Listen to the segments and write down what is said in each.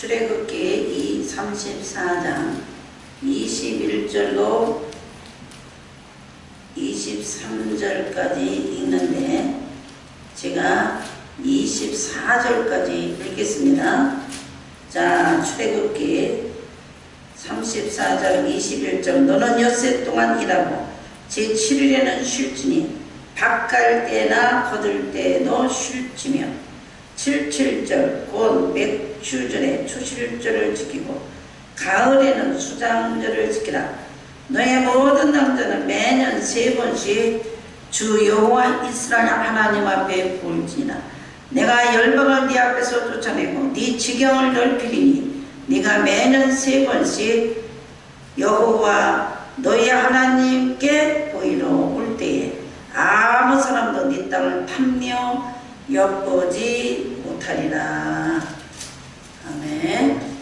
출애굽기 34장 21절로 23절까지 읽는데 제가 24절까지 읽겠습니다. 자, 출애굽기 34장 21절 너는 엿새 동안 일하고 제7일에는 쉴지니 밭갈 때나 거둘 때에도 쉴지며 77절 곧 맥주절에 초실절을 지키고 가을에는 수장절을 지키라. 너의 모든 남자는 매년 3번씩 주 여호와 이스라엘 하나님 앞에 부을지니라. 내가 열방을 네 앞에서 쫓아내고 네 지경을 넓히리니 네가 매년 3번씩 여호와 너희 하나님께 보이러 올 때에 아무 사람도 네 땅을 탐려 엿보지 못하리라. 아멘.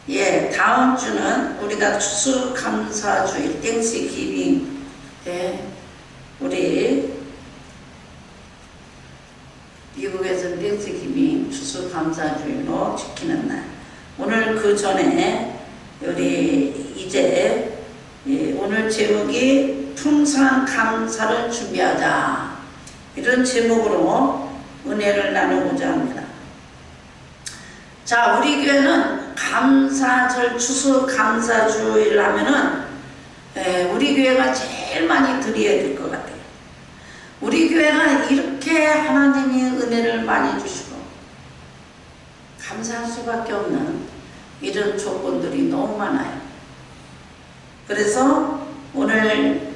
예, 다음 주는 우리가 추수감사주일 땡스기빙 우리 미국에서는 땡스기빙 추수감사주일로 지키는 날. 오늘 그 전에 우리 이제 오늘 제목이 풍성한 감사를 준비하자, 이런 제목으로 은혜를 나누고자 합니다. 자, 우리 교회는 감사절 추수감사주일 하면은 우리 교회가 제일 많이 드려야 될 것 같아요. 우리 교회가 이렇게 하나님이 은혜를 많이 주시고 감사할 수밖에 없는 이런 조건들이 너무 많아요. 그래서 오늘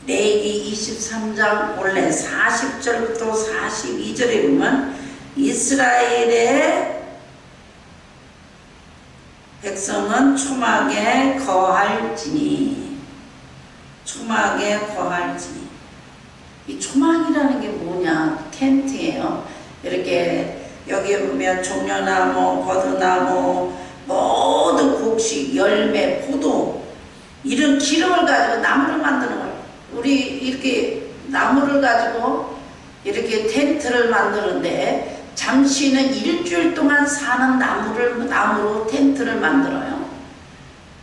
레위기 23장 원래 40절부터 42절에 보면 이스라엘의 백성은 초막에 거할지니, 초막에 거할지니. 이 초막이라는 게 뭐냐? 텐트예요. 이렇게 여기에 보면 종려나무, 버드나무, 모든 곡식, 열매, 포도 이런 기름을 가지고 나무를 만드는 거예요. 우리 이렇게 나무를 가지고 이렇게 텐트를 만드는데 잠시는 일주일 동안 사는 나무로 텐트를 만들어요.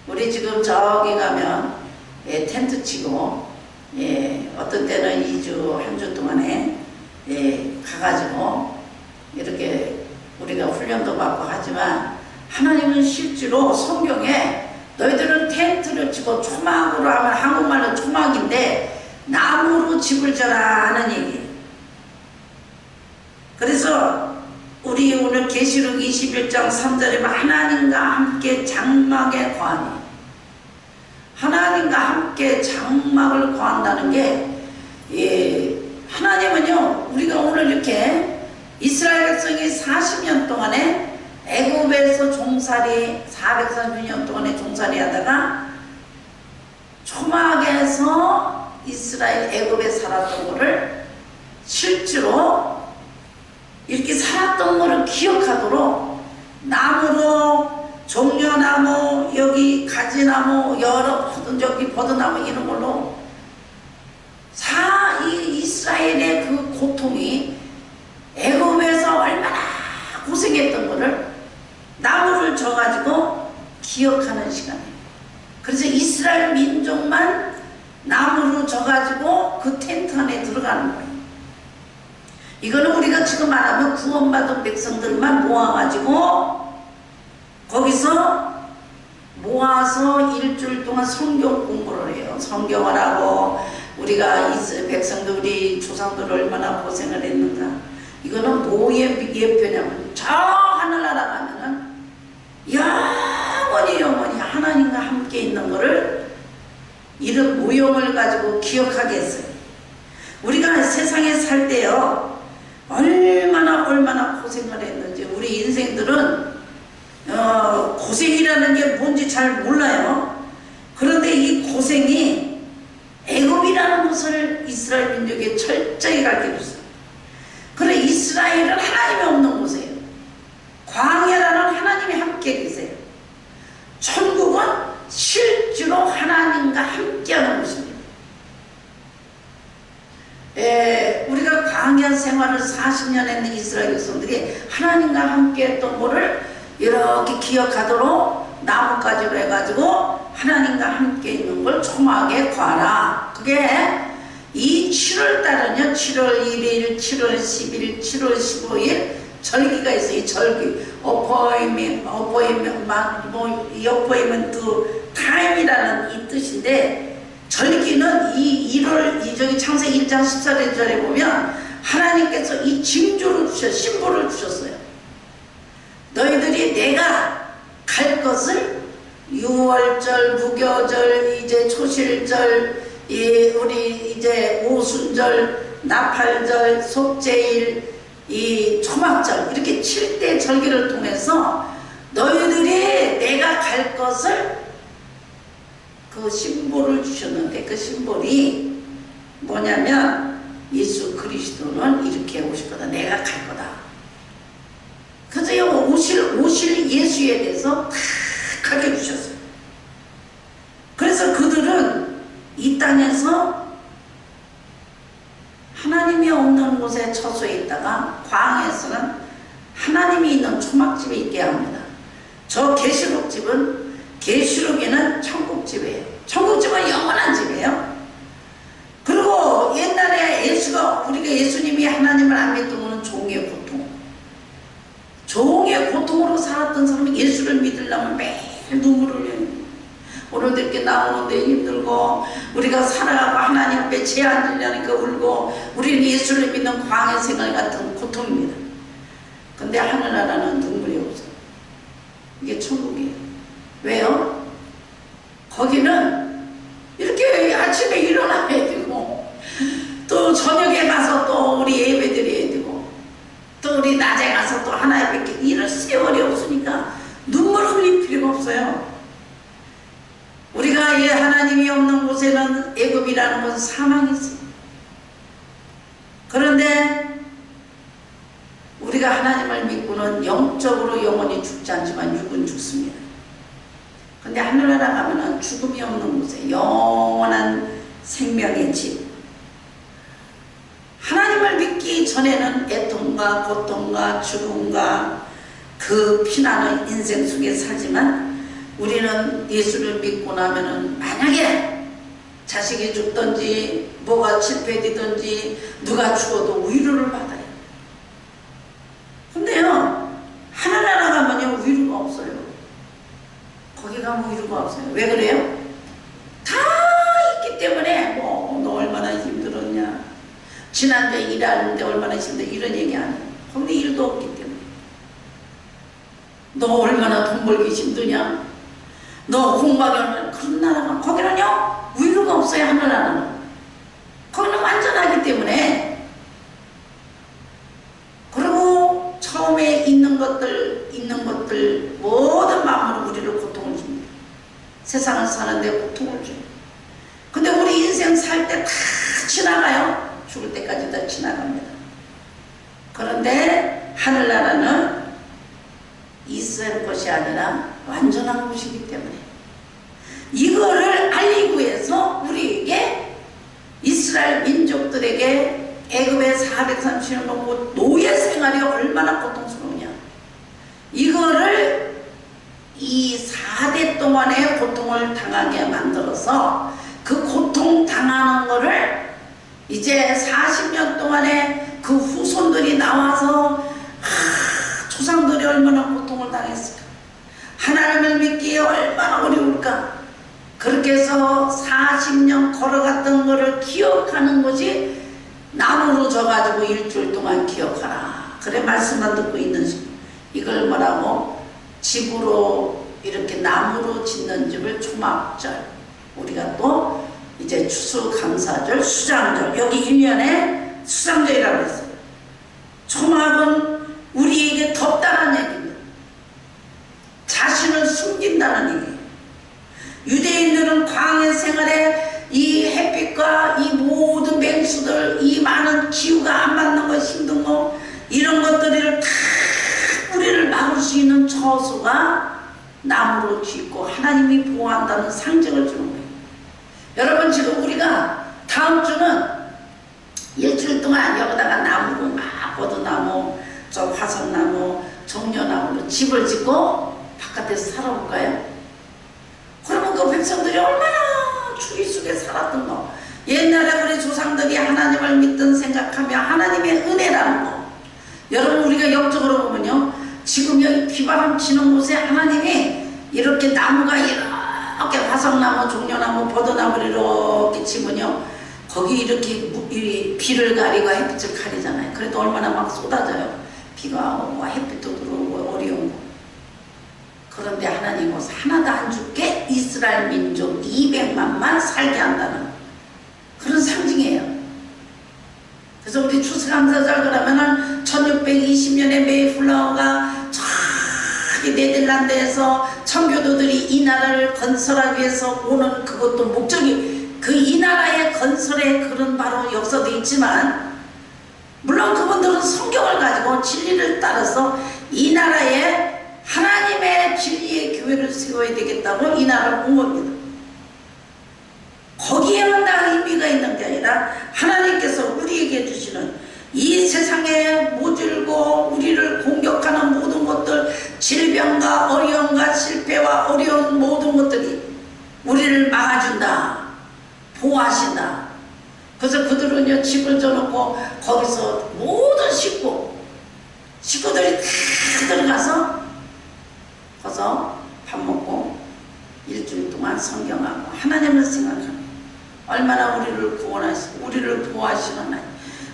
우리 지금 저기 가면 텐트 치고 어떤 때는 2주, 한 주 동안에 가가지고 이렇게 우리가 훈련도 받고 하지만 하나님은 실제로 성경에 너희들은 텐트를 치고 초막으로 하면 한국말로 초막인데 나무로 집을 져라 하는 얘기예요. 그래서 우리 오늘 계시록 21장 3절에 하나님과 함께 장막에 거하니, 하나님과 함께 장막을 거한다는 게 하나님은요, 우리가 오늘 이렇게 이스라엘 백성이 40년 동안에 애굽에서 종살이 430년 동안에 종살이 하다가 초막에서 이스라엘 애굽에 살았던 거를 실제로 이렇게 살았던 거를 기억하도록 나무로 종려나무, 여기 가지나무, 여러 저기 버드나무 이런 걸로 이 이스라엘의 그 고통이 애굽에서 얼마나 고생했던 거를 나무를 져가지고 기억하는 시간이에요. 그래서 이스라엘 민족만 나무로 져가지고 그 텐트 안에 들어가는 거예요. 이거는 우리가 지금 말하면 구원받은 백성들만 모아가지고 거기서 모아서 일주일 동안 성경 공부를 해요. 성경을 하고 우리가 백성들, 우리 조상들 얼마나 고생을 했는가. 이거는 뭐의 예표냐면 저 하늘나라 가면은 영원히 하나님과 함께 있는 거를 이런 모형을 가지고 기억하게 했어요. 우리가 세상에 살 때요 얼마나 고생을 했는지 우리 인생들은 고생이라는 게 뭔지 잘 몰라요. 그런데 이 고생이 애굽이라는 것을 이스라엘 민족에 철저히 가르쳐줬어요. 그래, 이스라엘은 하나님이 없는 곳이에요. 광야라는 하나님이 함께 계세요. 천국은 실제로 하나님과 함께하는 곳입니다. 우리가 생활을 40년 했는 이스라엘 백성들이 하나님과 함께 했던 거를 이렇게 기억하도록 나뭇가지로 해가지고 하나님과 함께 있는 걸 초막에 구하라. 그게 이 7월달은요 7월 1일, 7월 10일, 7월 15일 절기가 있어요. 이 절기 어포인먼트 타임이라는 이 뜻인데, 절기는 이 1월 저기 창세기 1장 14절에 보면 하나님께서 이 징조를 주셨어요. 심볼을 주셨어요. 너희들이 내가 갈 것을 유월절, 무교절, 이제 초실절, 우리 이제 오순절, 나팔절, 속죄일, 이 초막절, 이렇게 7대 절기를 통해서 너희들이 내가 갈 것을 그 심볼을 주셨는데, 그 심볼이 뭐냐면 예수 그리스도는 이렇게 오실 거다. 내가 갈 거다. 그래서 오실 예수에 대해서 다 가르쳐 주셨어요. 그래서 그들은 이 땅에서 하나님이 없는 곳에 처소에 있다가 광야에서는 하나님이 있는 초막집에 있게 합니다. 저 계시록집은, 계시록에는 천국집이에요. 천국집은 영원한 집이에요. 그리고 옛날에 우리가 예수님이 하나님을 안 믿던 것은 종의 고통, 종의 고통으로 살았던 사람이 예수를 믿으려면 매일 눈물을 흘려요. 오늘도 이렇게 나오는데 힘들고, 우리가 살아가고 하나님 앞에 죄 안 지려니까 울고, 우리는 예수를 믿는 광야 생활 같은 고통입니다. 근데 하늘나라는 눈물이 없어요. 이게 천국이에요. 왜요? 거기는 이렇게 아침에 일어나야 되고, 또 저녁에 가서 또 우리 예배 드려야 되고, 또 우리 낮에 가서 또 하나님 뵙게, 이런 세월이 없으니까 눈물 흘릴 필요가 없어요. 우리가 하나님이 없는 곳에는, 애굽이라는 곳은 사망이 있어요. 그런데 우리가 하나님을 믿고는 영적으로 영원히 죽지 않지만 육은 죽습니다. 근데 하늘나라 가면은 죽음이 없는 곳에 영원한 생명의 집. 하나님을 믿기 전에는 애통과 고통과 죽음과 그 피나는 인생 속에 살지만, 우리는 예수를 믿고 나면은 만약에 자식이 죽든지 뭐가 실패되든지 누가 죽어도 위로를 받아요. 근데요, 하늘나라 가면요 위로가 없어요. 거기 가면 위로가 없어요. 왜 그래요? 다 있기 때문에 너 얼마나 힘들었냐, 지난주에 일하는데 얼마나 힘들어, 이런 얘기 안 해요. 거기 일도 없기 때문에. 너 얼마나 돈 벌기 힘드냐, 너 공부하기 얼마나, 그런 나라가, 거기는요 위로가 없어요. 하늘나라는 거기는 완전하기 때문에. 그리고 처음에 있는 것들 모든 마음으로 우리를 고통을 줍니다. 세상을 사는데 고통을 줘요. 근데 우리 인생 살 때 다 지나가요. 죽을 때까지 다 지나갑니다. 그런데 하늘나라는 이스라엘 것이 아니라 완전한 곳이기 때문에, 이거를 알리기 위해서 우리에게, 이스라엘 민족들에게 애굽의 430년 넘고 노예 생활이 얼마나 고통스러우냐, 이거를 이 4대 동안의 고통을 당하게 만들어서 그 고통 당하는 거를 이제 40년 동안에 그 후손들이 나와서 조상들이 얼마나 고통을 당했을까, 하나님을 믿기에 얼마나 어려울까, 그렇게 해서 40년 걸어갔던 거를 기억하는 것이 나무로 져가지고 일주일 동안 기억하라. 그래 말씀만 듣고 있는 이걸 뭐라고? 집으로 이렇게 나무로 짓는 집을 초막절, 우리가 또 이제 추수감사절, 수장절, 여기 이면에 수장절이라고 했어요. 초막은 우리에게 덥다는 얘기입니다. 자신을 숨긴다는 얘기예요. 유대인들은 광야 생활에 이 햇빛과 이 모든 맹수들, 이 많은 기후가 안 맞는 거, 힘든 거, 이런 것들을 다 뿌리를 막을 수 있는 처소가 나무로 짓고 하나님이 보호한다는 상징을 주는 거예요. 여러분, 지금 우리가 다음 주는 일주일 동안 여기다가 나무로 포도나무, 저 화석나무, 종려나무로 집을 짓고 바깥에서 살아볼까요? 그러면 그 백성들이 얼마나 추위 속에 살았던 거. 옛날에 우리 조상들이 하나님을 믿던 생각하며 하나님의 은혜라는 거. 여러분 우리가 영적으로 보면요, 지금 여기 비바람 치는 곳에 하나님이 이렇게 나무가 이렇게 화석나무, 종려나무, 포도나무를 이렇게 치면요, 거기 이렇게 비를 가리고 햇빛을 가리잖아요. 그래도 얼마나 막 쏟아져요. 비가 오고 햇빛도 들어오고 어려운 거. 그런데 하나님은 하나도 안 죽게 이스라엘 민족 200만만 살게 한다는 그런 상징이에요. 그래서 우리 추수감사절 그러면은 1620년에 메이플라워가 저기 네덜란드에서 청교도들이 이 나라를 건설하기 위해서 오는 그것도 목적이 그 이 나라의 건설에 그런 바로 역사도 있지만, 물론 그분들은 성경을 가지고 진리를 따라서 이 나라에 하나님의 진리의 교회를 세워야 되겠다고 이 나라를 온 겁니다. 거기에만 다 의미가 있는 게 아니라 하나님께서 우리에게 주시는 이 세상에 모질고 우리를 공격하는 모든 것들, 질병과 어려움과 실패와 어려운 모든 것들이 우리를 막아준다, 보호하신다. 그래서 그들은요 집을 져놓고 거기서 모든 식구들이 다 들어가서 거기서 밥 먹고 일주일 동안 성경하고 하나님을 생각하는, 얼마나 우리를 구원하시고 우리를 보호하시는 하나님.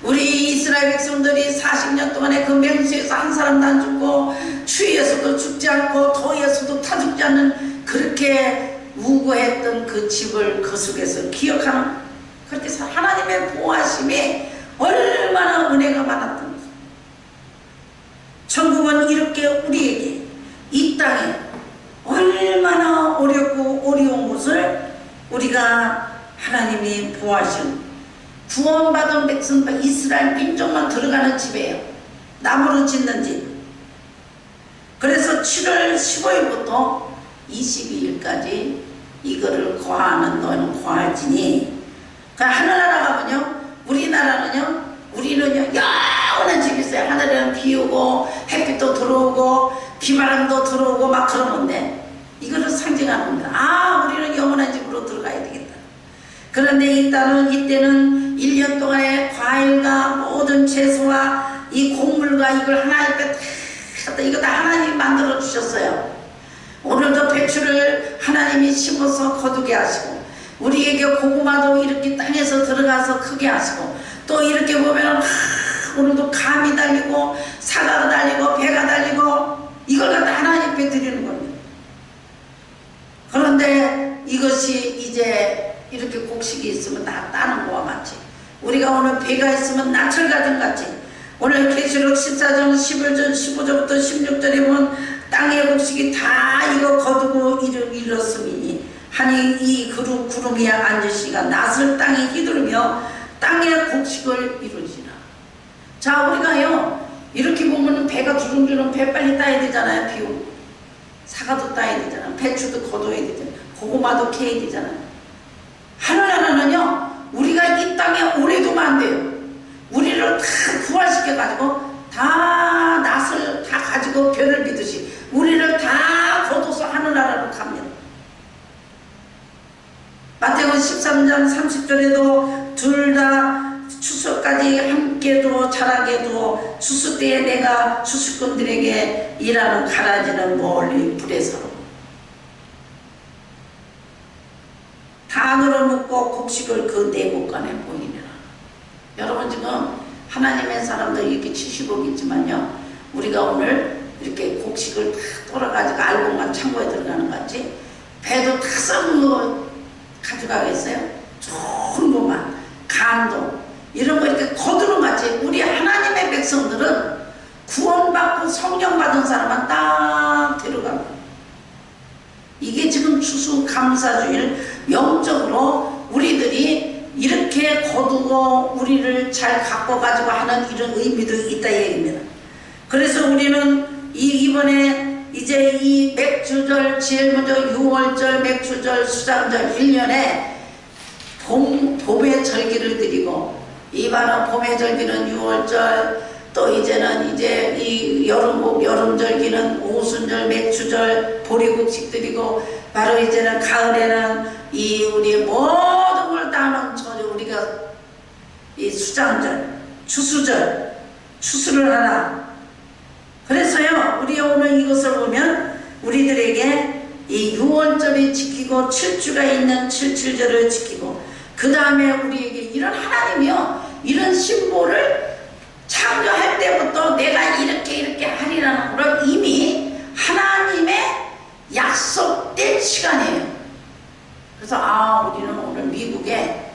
우리 이스라엘 백성들이 40년 동안에 그 맹수에서 한 사람도 안 죽고 추위에서도 죽지 않고 더위에서도 타 죽지 않는 그렇게 우고했던 그 집을 그 속에서 기억하는, 그렇게 하나님의 보호하심이 얼마나 은혜가 많았던 거죠. 천국은 이렇게 우리에게 이 땅에 얼마나 어렵고 어려운 것을 우리가 하나님이 보호하신 구원받은 백성, 이스라엘 민족만 들어가는 집이에요. 나무로 짓는 집. 그래서 7월 15일부터 22일까지 이거를 거하는 너는 거할지니. 그러니까 하늘나라 가면요, 우리는요 영원한 집이 있어요. 하늘에는 비 오고 햇빛도 들어오고 비바람도 들어오고 막 그러는데, 이거를 상징하는 겁니다. 아, 우리는 영원한 집으로 들어가야 되겠다. 그런데 이때는 1년 동안의 과일과 모든 채소와 이 곡물과 이걸 하나님께 다 이거 다 하나님이 만들어 주셨어요. 오늘도 배추를 하나님이 심어서 거두게 하시고, 우리에게 고구마도 이렇게 땅에서 들어가서 크게 하시고, 또 이렇게 보면은 오늘도 감이 달리고 사과가 달리고 배가 달리고 이걸 갖다 하나님께 드리는 겁니다. 그런데 이것이 이제 이렇게 곡식이 있으면 다 따는 거와 같이, 우리가 오늘 배가 있으면 나철가든 같이, 오늘 계시록 14장 11절 15절부터 16절에 보면 땅의 곡식이 다 이거 거두고 이뤘으니 하니 이 구름이 앉으시니까 낫을 땅에 휘두르며 땅의 곡식을 이루지라. 자, 우리가요 이렇게 보면 배가 주렁주렁 배 빨리 따야 되잖아요. 비 오고 사과도 따야 되잖아요. 배추도 거둬야 되잖아요. 고구마도 캐야 되잖아요. 하나님은요 우리가 이 땅에 오래 두면 안 돼요. 우리를 다 부활시켜 가지고 다 낫을 다 가지고 별을 믿듯이 우리를 다 거둬서 하늘나라로 갑니다. 마태복음 13장 30절에도 둘 다 추수까지 함께 두어 자라게 두어 추수 때에 내가 추수꾼들에게 일하는 가라지는 멀리 불에 서로 단으로 묶고 곡식을 그 내곡간에 보이니라. 여러분 지금 하나님의 사람들 이렇게 70억 있지만요, 우리가 오늘 이렇게 곡식을 다 돌아가지고 알곡만 창고에 들어가는 것 같이 배도 다 썩은 거 가져가겠어요? 좋은 것만, 감도 이런 거 이렇게 거두는 것 같이 우리 하나님의 백성들은 구원받고 성령 받은 사람만 딱 데려가고, 이게 지금 추수감사주일 영적으로 우리들이 이렇게 거두고 우리를 잘 갖고 가지고 하는 이런 의미도 있다 얘기입니다. 그래서 우리는 이번에 이제 이 맥주절, 제일 먼저 6월절, 맥주절, 수장절 1년에 봄의 절기를 드리고, 이번에 봄의 절기는 6월절, 또 이제는 이제 이 여름절기는 오순절, 맥추절, 보리국식 드리고, 바로 이제는 가을에는 이 우리 모든 걸 다하는 우리가 이 수장절, 추수절, 추수를 하나. 그래서요, 우리 오늘 이것을 보면 우리들에게 이 6월절이 지키고 7주가 있는 77절을 지키고, 그 다음에 우리에게 이런 하나님이요, 이런 심보를 창조할 때부터 내가 이렇게 하리라는 걸 이미 하나님의 약속된 시간이에요. 그래서 우리는 오늘 미국에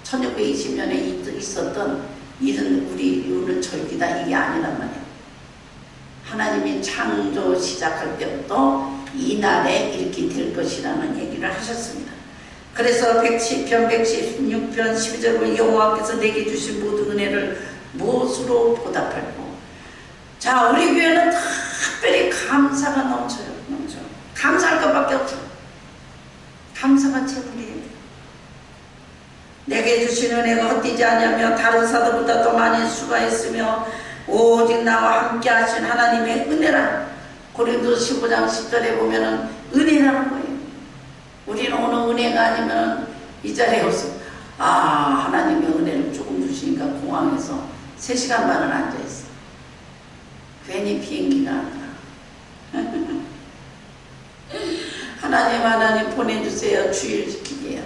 1620년에 있었던 이런 우리 오늘 절기다, 이게 아니란 말이에요. 하나님이 창조 시작할 때부터 이날에 이렇게 될 것이라는 얘기를 하셨습니다. 그래서 110편 116편 12절에 여호와께서 내게 주신 모든 은혜를 무엇으로 보답할고. 자, 우리 교회는 특별히 감사가 넘쳐요. 감사할 것밖에 없죠. 감사가 최고예요. 내게 주신 은혜가 헛되지 않으며 다른 사도보다 더 많이 수고했으며 오직 나와 함께 하신 하나님의 은혜라. 고린도서 15장 10절에 보면은 은혜라는 거예요. 우리는 오늘 은혜가 아니면 이 자리에 없어. 하나님의 은혜를 조금 주시니까 공항에서 3시간 반을 앉아있어. 괜히 비행기가 아니라. 하나님 보내주세요. 주일 지키게요.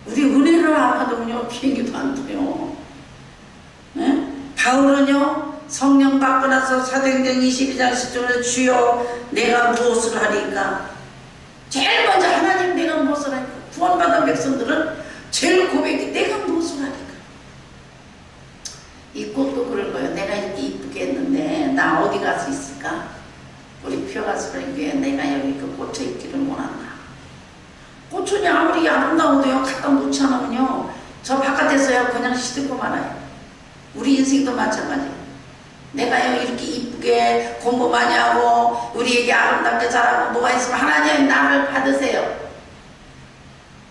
우리 은혜를 안 받으면요, 비행기도 안 타요. 바울은요, 성령 받고 나서 사도행전 22장 10절에 주여 내가 무엇을 하리까. 제일 먼저 하나님 내가 무엇을 하리까. 구원받은 백성들은 제일 고백이 내가 무엇을 하리까. 이 꽃도 그럴 거예요. 내가 이렇게 이쁘게 했는데 나 어디 가서 있을까. 우리 표가스를 교회 내가 여기 꽂혀 있기를 원한다. 꽃이 아무리 아름다워도요, 갖다 놓지 않으면요, 저 바깥에서요 그냥 시들고 말아요. 우리 인생도 마찬가지예요. 내가요 이렇게 이쁘게 공부 많이 하고 우리에게 아름답게 자라고 뭐가 있으면 하나님 나를 받으세요.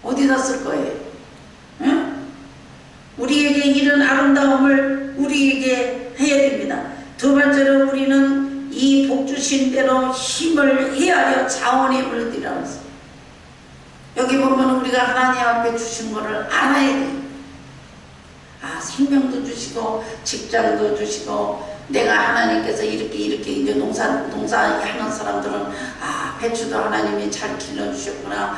어디다 쓸 거예요? 응? 우리에게 이런 아름다움을 우리에게 해야 됩니다. 두 번째로 우리는 이 복 주신 대로 힘을 헤아려 자원의 힘을 드리라고 했어요. 여기 보면 우리가 하나님 앞에 주신 거를 알아야 돼요. 생명도 주시고 직장도 주시고, 내가 하나님께서 이렇게 이제 농사하는 사람들은 배추도 하나님이 잘 길러주셨구나,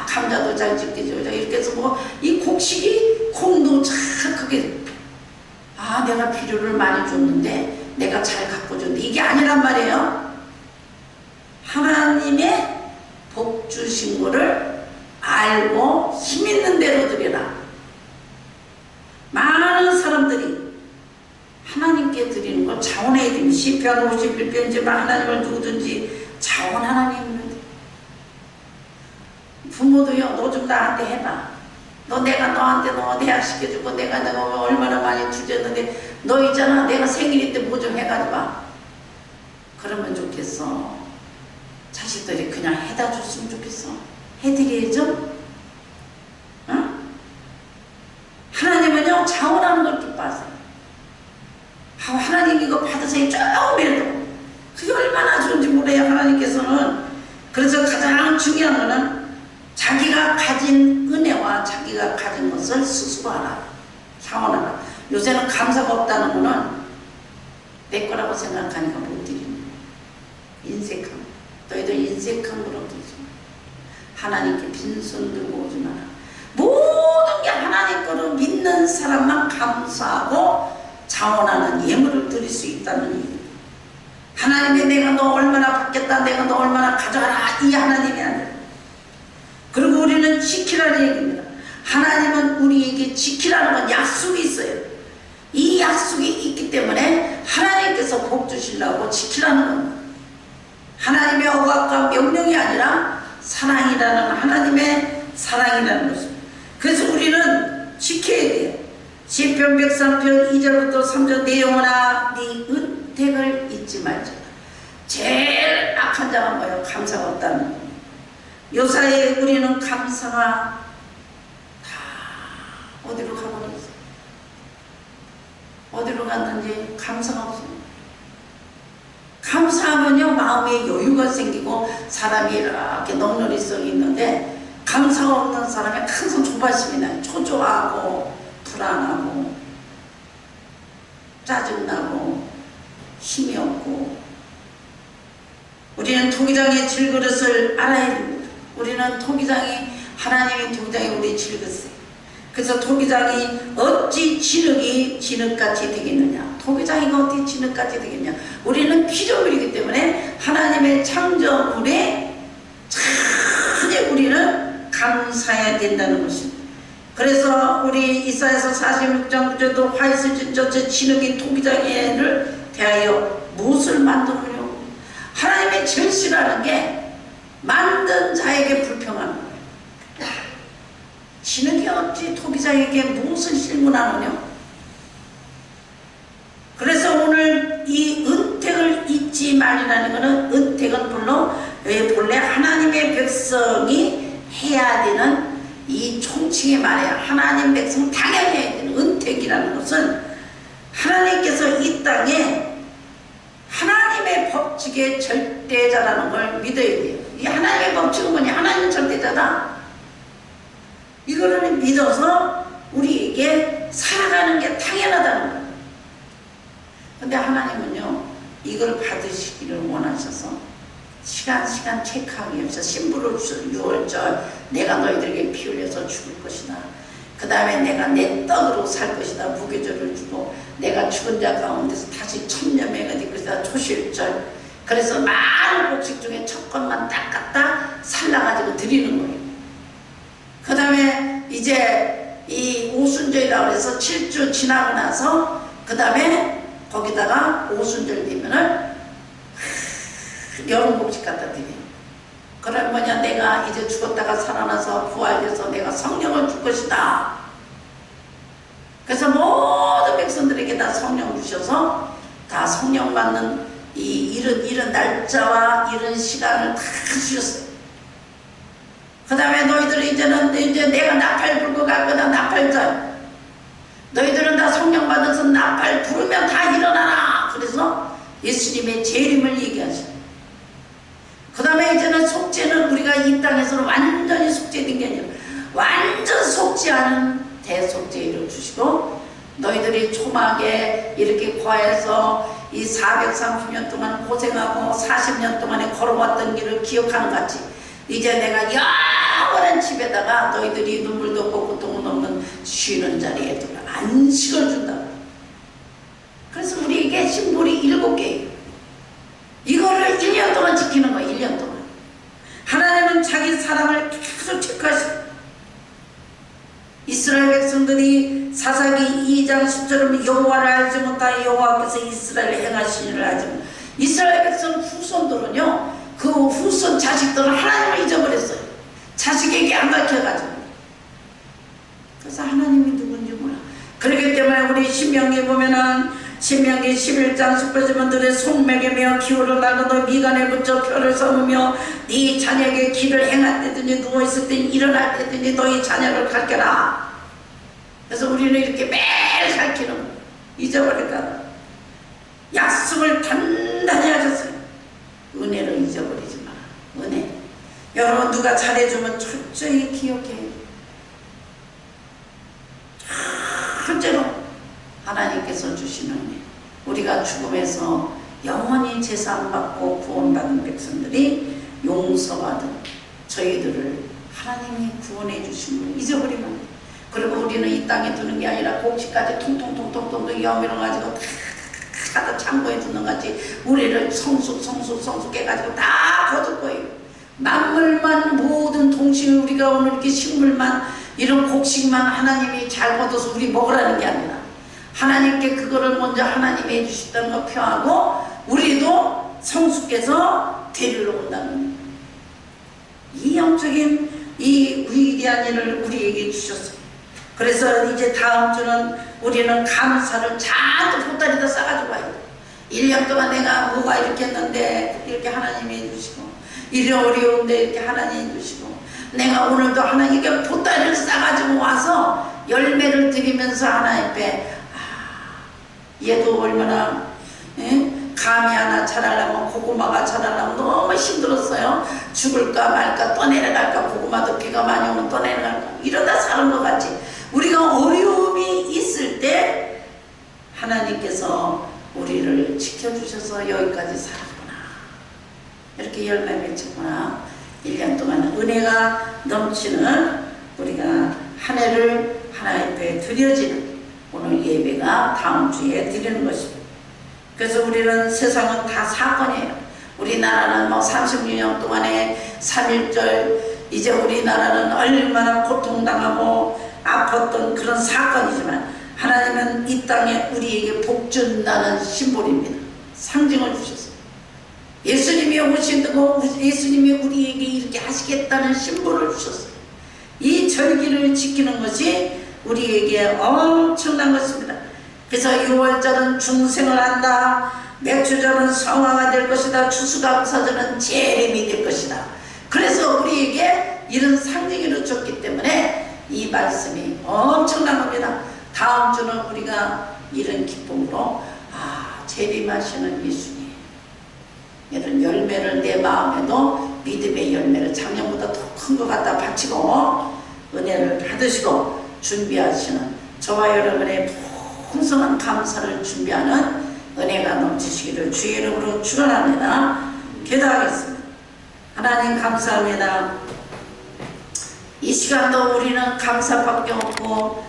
감자도 잘 짓게 주셨구나, 이렇게 해서 뭐 이 곡식이 콩도 잘 크게, 내가 비료를 많이 줬는데 내가 잘 갖고 줬는데 이게 아니란 말이에요. 하나님의 복 주신 거를 알고 힘 있는 대로 드려라. 많은 사람들이 하나님께 드리는 거 자원해야 됩니다. 시편 51편이지만 하나님을 누구든지 자원 하나님을 드려. 부모도요, 너 좀 나한테 해봐. 내가 너한테 대학 시켜주고 내가 얼마나 많이 투자했는데 너 있잖아, 내가 생일일 때 뭐 좀 해가지고 와. 그러면 좋겠어. 자식들이 그냥 해다 줬으면 좋겠어. 해드려야죠. 응? 하나님은요, 자원하는 걸 기뻐하세요. 하나님 이거 받으세요. 조금이라도. 그게 얼마나 좋은지 몰라요, 하나님께서는. 그래서 가장 중요한 거는 자기가 가진 은혜와 자기가 가진 것을 스스로 하라. 자원하라. 요새는 감사가 없다는 거는 내 거라고 생각하니까 못 드립니다. 인색함. 너희들 인색함으로 드리지 마. 하나님께 빈손 들고 오지 마라. 모든 게 하나님 거를 믿는 사람만 감사하고 자원하는 예물을 드릴 수 있다는 얘기입니다. 하나님이 내가 너 얼마나 받겠다, 내가 너 얼마나 가져가라, 이 하나님이 아니라. 그리고 우리는 지키라는 얘기입니다. 하나님은 우리에게 지키라는 건 약속이 있어요. 이 약속이 있기 때문에 하나님께서 복 주시려고 지키라는 겁니다. 하나님의 억압과 명령이 아니라 사랑이라는, 하나님의 사랑이라는 것입니다. 그래서 우리는 지켜야 돼요. 시편 103편 2절부터 3절 내 영혼아 네 은택을 잊지 말자. 제일 악한 자가 뭐예요? 감사가 없다는 거예요. 요사이에 우리는 감사가 다 어디로 가버렸어요? 어디로 갔는지 감사가 없습니다. 감사하면요 마음에 여유가 생기고 사람이 이렇게 넉넉히성이 있는데, 감사가 없는 사람이 항상 조바심이 나요. 초조하고 불안하고 짜증나고 힘이 없고. 우리는 토기장의 질그릇을 알아야 됩니다. 우리는 토기장이, 하나님의 토기장이 우리 질그릇이에요. 그래서 토기장이 어찌 진흙같이 되겠느냐, 토기장이 어떻게 진흙같이 되겠냐. 우리는 피조물이기 때문에 하나님의 창조물에 전혀 우리는 감사해야 된다는 것입니다. 그래서 우리 이사야서 46장 9절도 화이슬 진저체 진흙이 토기장애를 대하여 무엇을 만드느냐. 하나님의 제일 싫어하는 게 만든 자에게 불평하는 거예요. 진흙이 어찌 토기장에게 무엇을 실문하느냐. 그래서 오늘 이 은택을 잊지 말이라는 것은, 은택은 본래 하나님의 백성이 해야 되는, 이 총칭에 말해야 하나님 백성 당연히 해야 되는 은택이라는 것은, 하나님께서 이 땅에 하나님의 법칙의 절대자라는 걸 믿어야 돼요. 이 하나님의 법칙은 뭐냐? 하나님은 절대자다. 이거를 믿어서 우리에게 살아가는 게 당연하다는 거예요. 근데 하나님은요 이걸 받으시기를 원하셔서 시간 체크하기 위해서 신부를 6월절 내가 너희들에게 피 흘려서 죽을 것이다. 그 다음에 내가 내 떡으로 살 것이다. 무교절을 주고 내가 죽은 자 가운데서 다시 천년매가 될 것이다. 초실절. 그래서 많은 곡식 중에 첫 것만 딱 갖다 살라가지고 드리는 거예요. 그 다음에 이제 이 오순절이라고 해서 7주 지나고 나서 그 다음에 거기다가 오순절 되면은 여름 곡식 갖다 드려요. 그럼 뭐냐, 내가 이제 죽었다가 살아나서 부활돼서 내가 성령을 줄 것이다. 그래서 모든 백성들에게 다 성령 주셔서 다 성령 받는 이런 날짜와 이런 시간을 다 주셨어요. 그 다음에 너희들은 이제 내가 나팔 불고 갈 거다. 나팔절. 너희들은 다 성령 받아서 나팔 부르면 다 일어나라. 그래서 예수님의 재림을 얘기하셔요. 그 다음에 이제는 속죄는 우리가 이 땅에서는 완전히 속죄된 게 아니라 완전 속죄하는 대속죄를 주시고, 너희들이 초막에 이렇게 과해서 이 430년 동안 고생하고 40년 동안에 걸어왔던 길을 기억하는 것 같이 이제 내가 영원한 집에다가 너희들이 눈물도 없고 고통은 없는 쉬는 자리에 두고 안식을 준다. 그래서 우리에게 심볼이 7개예요. 이거를 1년 동안 지키는 거예요. 1년 동안. 하나님은 자기 사람을 계속 체크하시고, 이스라엘 백성들이 사사기 2장 10절은 여호와를 알지 못하여 여호와께서 이스라엘을 행하신 일을 알지 못하여, 이스라엘 백성 후손들은요 그 후손 자식들은 하나님을 잊어버렸어요. 자식에게 안 가르쳐가지고. 그래서 하나님이 누군지 몰라. 그렇기 때문에 우리 신명기 보면은 신명기 11장 10절은 너의 손목에 메어 기울어 나가 너 미간에 붙여 표를 삼으며 네 자녀에게 길을 행할 때든지 누워있을 때 일어날 때든지 너희 자녀를 가르쳐라. 그래서 우리는 이렇게 매일 가르치는 거예요. 잊어버릴까. 약속을 단단히 하셨어요. 은혜를 잊어버리지 마. 은혜. 여러분 누가 잘해주면 철저히 기억해요. 실제로 하나님께서 주시는 은혜. 우리가 죽음에서 영원히 제사함받고 구원받은 백성들이 용서받은 저희들을 하나님이 구원해 주신 걸 잊어버리면 안 돼요. 그리고 우리는 이 땅에 두는 게 아니라 곡식까지 통통통통통 여미로 가지고 다 창고에 두는 같이 우리를 성숙 해가지고 다 거둘 거예요. 만물만 모든 동식을 우리가 오늘 이렇게 식물만 이런 곡식만 하나님이 잘 거둬서 우리 먹으라는 게 아니라 하나님께 그거를 먼저 하나님이 해주셨다는 거 표하고 우리도 성숙해서 데리러 온다는 이 영적인 이 위대한 일을 우리에게 주셨어요. 그래서 이제 다음 주는 우리는 감사를 잔뜩 보따리에다 싸가지고 와야 돼. 1년 동안 내가 뭐가 이렇게 했는데 이렇게 하나님이 해주시고, 일이 어려운데 이렇게 하나님이 해주시고, 내가 오늘도 하나님께 보따리를 싸가지고 와서 열매를 드리면서 하나님 앞에 얘도 얼마나 감이 하나 자라려면 고구마가 자라려면 너무 힘들었어요. 죽을까 말까 떠내려갈까 고구마도 비가 많이 오면 떠내려갈까 이러다 사는 것 같지. 우리가 어려움이 있을 때 하나님께서 우리를 지켜주셔서 여기까지 살았구나. 이렇게 열매 맺혔구나. 1년 동안 은혜가 넘치는 우리가 한 해를 하나님 앞에 드려지는 오늘 예배가 다음 주에 드리는 것입니다. 그래서 우리는 세상은 다 사건이에요. 우리나라는 뭐 36년 동안에 3.1절 이제 우리나라는 얼마나 고통당하고 아팠던 그런 사건이지만 하나님은 이 땅에 우리에게 복 준다는 심볼입니다. 상징을 주셨어요. 예수님이 오신다고 예수님이 우리에게 이렇게 하시겠다는 심볼을 주셨어요. 이 절기를 지키는 것이 우리에게 엄청난 것입니다. 그래서 6월절은 중생을 한다. 맥주절은 성화가 될 것이다. 추수감사절은 재림이 될 것이다. 그래서 우리에게 이런 상징을 줬기 때문에 이 말씀이 엄청난 겁니다. 다음 주는 우리가 이런 기쁨으로 재림하시는 예수님 이런 열매를 내 마음에도 믿음의 열매를 작년보다 더 큰 것 갖다 바치고 은혜를 받으시고 준비하시는 저와 여러분의 풍성한 감사를 준비하는 은혜가 넘치시기를 주의 이름으로 축원합니다. 기도하겠습니다. 하나님 감사합니다. 이 시간도 우리는 감사밖에 없고